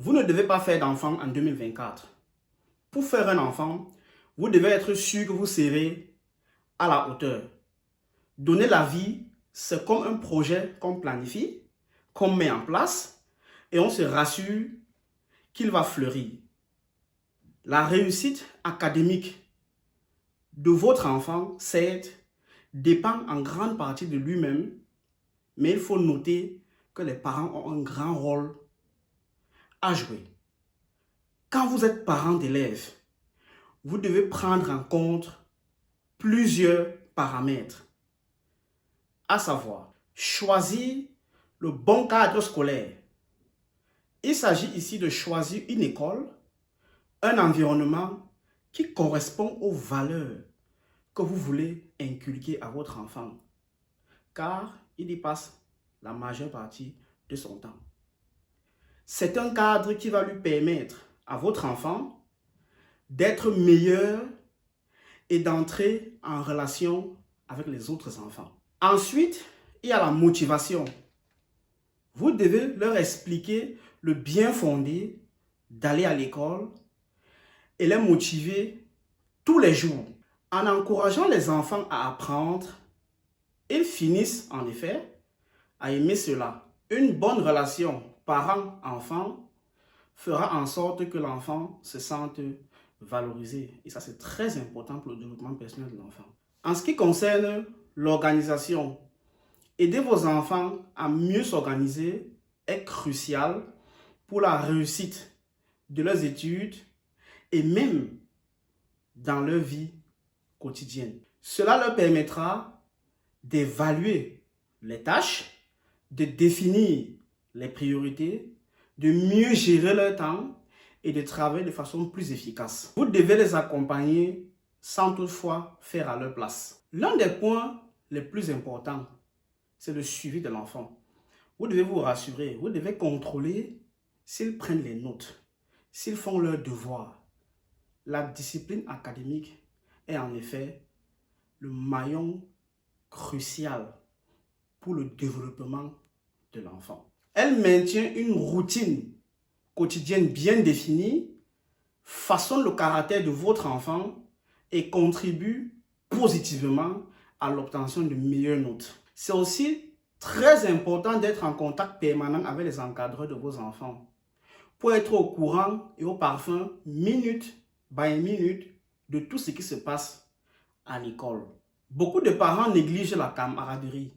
Vous ne devez pas faire d'enfant en 2024. Pour faire un enfant, vous devez être sûr que vous serez à la hauteur. Donner la vie, c'est comme un projet qu'on planifie, qu'on met en place et on se rassure qu'il va fleurir. La réussite académique de votre enfant, certes, dépend en grande partie de lui-même, mais il faut noter que les parents ont un grand rôle à jouer. Quand vous êtes parent d'élèves, vous devez prendre en compte plusieurs paramètres, à savoir choisir le bon cadre scolaire. Il s'agit ici de choisir une école, un environnement qui correspond aux valeurs que vous voulez inculquer à votre enfant, car il y passe la majeure partie de son temps. C'est un cadre qui va lui permettre à votre enfant d'être meilleur et d'entrer en relation avec les autres enfants. Ensuite, il y a la motivation. Vous devez leur expliquer le bien fondé d'aller à l'école et les motiver tous les jours. En encourageant les enfants à apprendre, ils finissent en effet à aimer cela. Une bonne relation parent-enfant fera en sorte que l'enfant se sente valorisé. Et ça, c'est très important pour le développement personnel de l'enfant. En ce qui concerne l'organisation, aider vos enfants à mieux s'organiser est crucial pour la réussite de leurs études et même dans leur vie quotidienne. Cela leur permettra d'évaluer les tâches, de définir les priorités, de mieux gérer leur temps et de travailler de façon plus efficace. Vous devez les accompagner sans toutefois faire à leur place. L'un des points les plus importants, c'est le suivi de l'enfant. Vous devez vous rassurer, vous devez contrôler s'ils prennent les notes, s'ils font leurs devoirs. La discipline académique est en effet le maillon crucial pour le développement de l'enfant. Elle maintient une routine quotidienne bien définie, façonne le caractère de votre enfant et contribue positivement à l'obtention de meilleures notes. C'est aussi très important d'être en contact permanent avec les encadreurs de vos enfants pour être au courant et au parfum, minute by minute, de tout ce qui se passe à l'école. Beaucoup de parents négligent la camaraderie.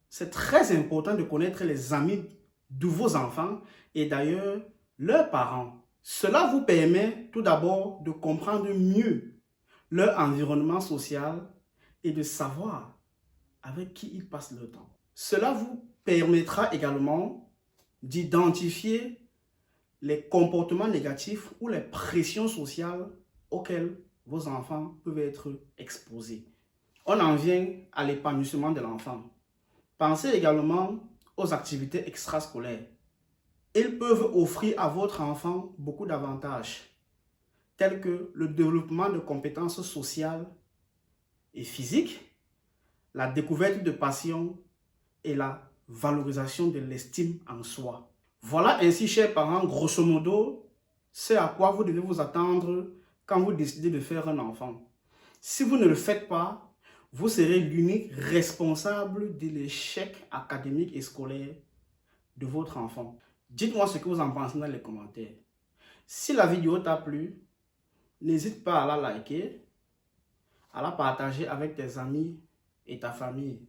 C'est très important de connaître les amis de vos enfants et d'ailleurs leurs parents. Cela vous permet tout d'abord de comprendre mieux leur environnement social et de savoir avec qui ils passent leur temps. Cela vous permettra également d'identifier les comportements négatifs ou les pressions sociales auxquelles vos enfants peuvent être exposés. On en vient à l'épanouissement de l'enfant. Pensez également aux activités extrascolaires. Ils peuvent offrir à votre enfant beaucoup d'avantages, tels que le développement de compétences sociales et physiques, la découverte de passions et la valorisation de l'estime en soi. Voilà ainsi, chers parents, grosso modo, c'est à quoi vous devez vous attendre quand vous décidez de faire un enfant. Si vous ne le faites pas, vous serez l'unique responsable de l'échec académique et scolaire de votre enfant. Dites-moi ce que vous en pensez dans les commentaires. Si la vidéo t'a plu, n'hésite pas à la liker, à la partager avec tes amis et ta famille.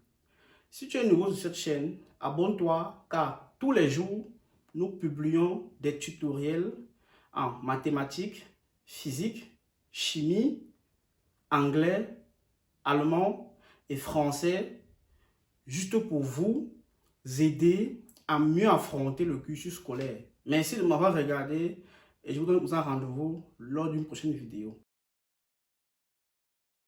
Si tu es nouveau sur cette chaîne, abonne-toi car tous les jours, nous publions des tutoriels en mathématiques, physique, chimie, anglais, allemand et français, juste pour vous aider à mieux affronter le cursus scolaire. Merci de m'avoir regardé et je vous donne un rendez-vous lors d'une prochaine vidéo.